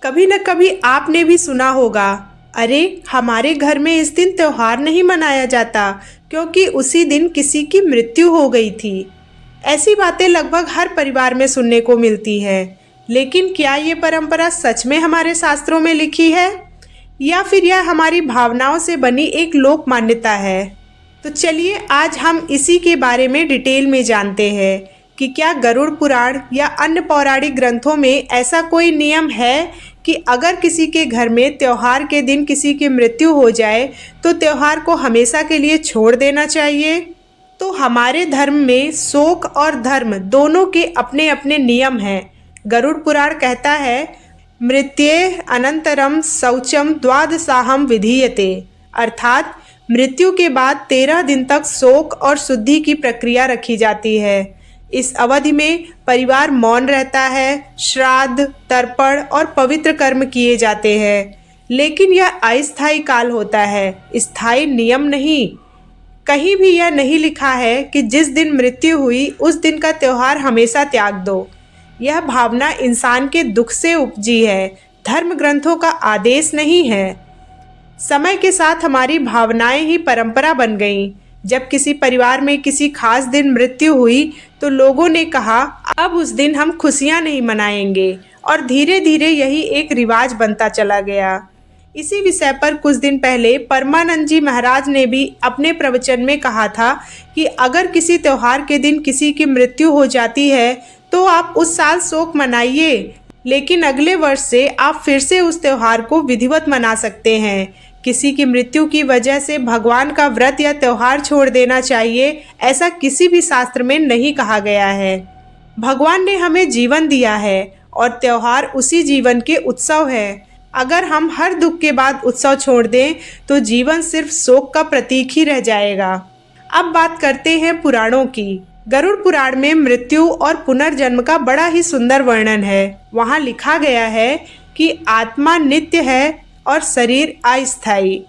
कभी न कभी आपने भी सुना होगा, अरे हमारे घर में इस दिन त्योहार नहीं मनाया जाता क्योंकि उसी दिन किसी की मृत्यु हो गई थी। ऐसी बातें लगभग हर परिवार में सुनने को मिलती है। लेकिन क्या ये परंपरा सच में हमारे शास्त्रों में लिखी है या फिर यह हमारी भावनाओं से बनी एक लोक मान्यता है? तो चलिए आज हम इसी के बारे में डिटेल में जानते हैं कि क्या गरुड़ पुराण या अन्य पौराणिक ग्रंथों में ऐसा कोई नियम है कि अगर किसी के घर में त्योहार के दिन किसी की मृत्यु हो जाए तो त्योहार को हमेशा के लिए छोड़ देना चाहिए। तो हमारे धर्म में शोक और धर्म दोनों के अपने अपने नियम हैं। गरुड़ पुराण कहता है, मृत्ये अनंतरम शौचम द्वादशाहम विधीयते, अर्थात मृत्यु के बाद 13 दिन तक शोक और शुद्धि की प्रक्रिया रखी जाती है। इस अवधि में परिवार मौन रहता है, श्राद्ध, तर्पण और पवित्र कर्म किए जाते हैं। लेकिन यह अस्थायी काल होता है, स्थायी नियम नहीं। कहीं भी यह नहीं लिखा है कि जिस दिन मृत्यु हुई उस दिन का त्योहार हमेशा त्याग दो। यह भावना इंसान के दुख से उपजी है, धर्म ग्रंथों का आदेश नहीं है। समय के साथ हमारी भावनाएं ही परंपरा बन गईं। जब किसी परिवार में किसी खास दिन मृत्यु हुई तो लोगों ने कहा, अब उस दिन हम खुशियां नहीं मनाएंगे, और धीरे धीरे यही एक रिवाज बनता चला गया। इसी विषय पर कुछ दिन पहले परमानंद जी महाराज ने भी अपने प्रवचन में कहा था कि अगर किसी त्योहार के दिन किसी की मृत्यु हो जाती है तो आप उस साल शोक मनाइए, लेकिन अगले वर्ष से आप फिर से उस त्योहार को विधिवत मना सकते हैं। किसी की मृत्यु की वजह से भगवान का व्रत या त्योहार छोड़ देना चाहिए, ऐसा किसी भी शास्त्र में नहीं कहा गया है। भगवान ने हमें जीवन दिया है और त्योहार उसी जीवन के उत्सव है। अगर हम हर दुख के बाद उत्सव छोड़ दें तो जीवन सिर्फ शोक का प्रतीक ही रह जाएगा। अब बात करते हैं पुराणों की। गरुड़ पुराण में मृत्यु और पुनर्जन्म का बड़ा ही सुंदर वर्णन है। वहाँ लिखा गया है कि आत्मा नित्य है और शरीर अस्थायी।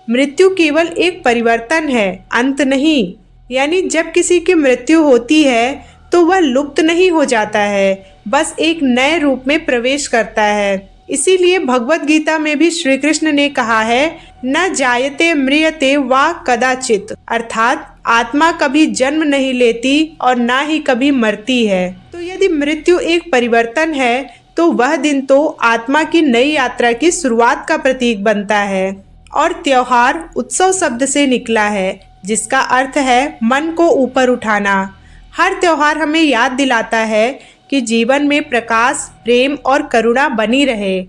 मृत्यु केवल एक परिवर्तन है, अंत नहीं। यानी जब किसी की मृत्यु होती है तो वह लुप्त नहीं हो जाता है, बस एक नए रूप में प्रवेश करता है। इसीलिए भगवत गीता में भी श्री कृष्ण ने कहा है, न जायते म्रियते वा कदाचित, अर्थात आत्मा कभी जन्म नहीं लेती और ना ही कभी मरती है। तो यदि मृत्यु एक परिवर्तन है तो वह दिन तो आत्मा की नई यात्रा की शुरुआत का प्रतीक बनता है। और त्योहार उत्सव शब्द से निकला है, जिसका अर्थ है मन को ऊपर उठाना। हर त्योहार हमें याद दिलाता है कि जीवन में प्रकाश, प्रेम और करुणा बनी रहे।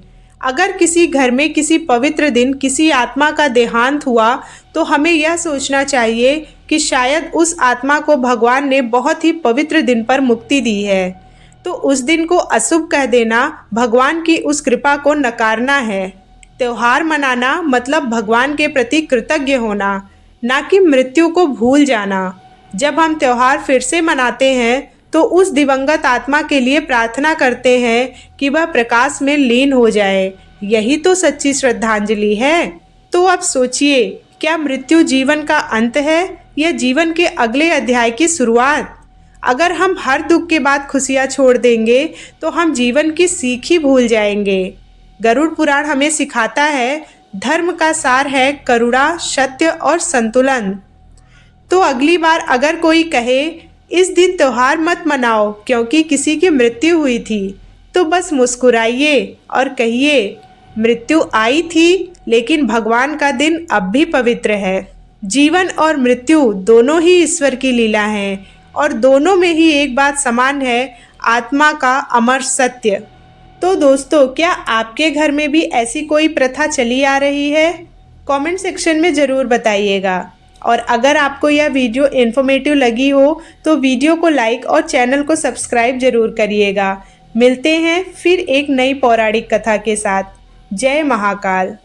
अगर किसी घर में किसी पवित्र दिन किसी आत्मा का देहांत हुआ तो हमें यह सोचना चाहिए कि शायद उस आत्मा को भगवान ने बहुत ही पवित्र दिन पर मुक्ति दी है। तो उस दिन को अशुभ कह देना भगवान की उस कृपा को नकारना है। त्योहार मनाना मतलब भगवान के प्रति कृतज्ञ होना, ना कि मृत्यु को भूल जाना। जब हम त्योहार फिर से मनाते हैं तो उस दिवंगत आत्मा के लिए प्रार्थना करते हैं कि वह प्रकाश में लीन हो जाए। यही तो सच्ची श्रद्धांजलि है। तो अब सोचिए, क्या मृत्यु जीवन का अंत है या जीवन के अगले अध्याय की शुरुआत? अगर हम हर दुख के बाद खुशियाँ छोड़ देंगे तो हम जीवन की सीख ही भूल जाएंगे। गरुड़ पुराण हमें सिखाता है, धर्म का सार है करुणा, सत्य और संतुलन। तो अगली बार अगर कोई कहे इस दिन त्योहार मत मनाओ क्योंकि किसी की मृत्यु हुई थी, तो बस मुस्कुराइए और कहिए, मृत्यु आई थी लेकिन भगवान का दिन अब भी पवित्र है। जीवन और मृत्यु दोनों ही ईश्वर की लीला हैं और दोनों में ही एक बात समान है, आत्मा का अमर सत्य। तो दोस्तों, क्या आपके घर में भी ऐसी कोई प्रथा चली आ रही है? कमेंट सेक्शन में ज़रूर बताइएगा। और अगर आपको यह वीडियो इन्फॉर्मेटिव लगी हो तो वीडियो को लाइक और चैनल को सब्सक्राइब जरूर करिएगा। मिलते हैं फिर एक नई पौराणिक कथा के साथ। जय महाकाल।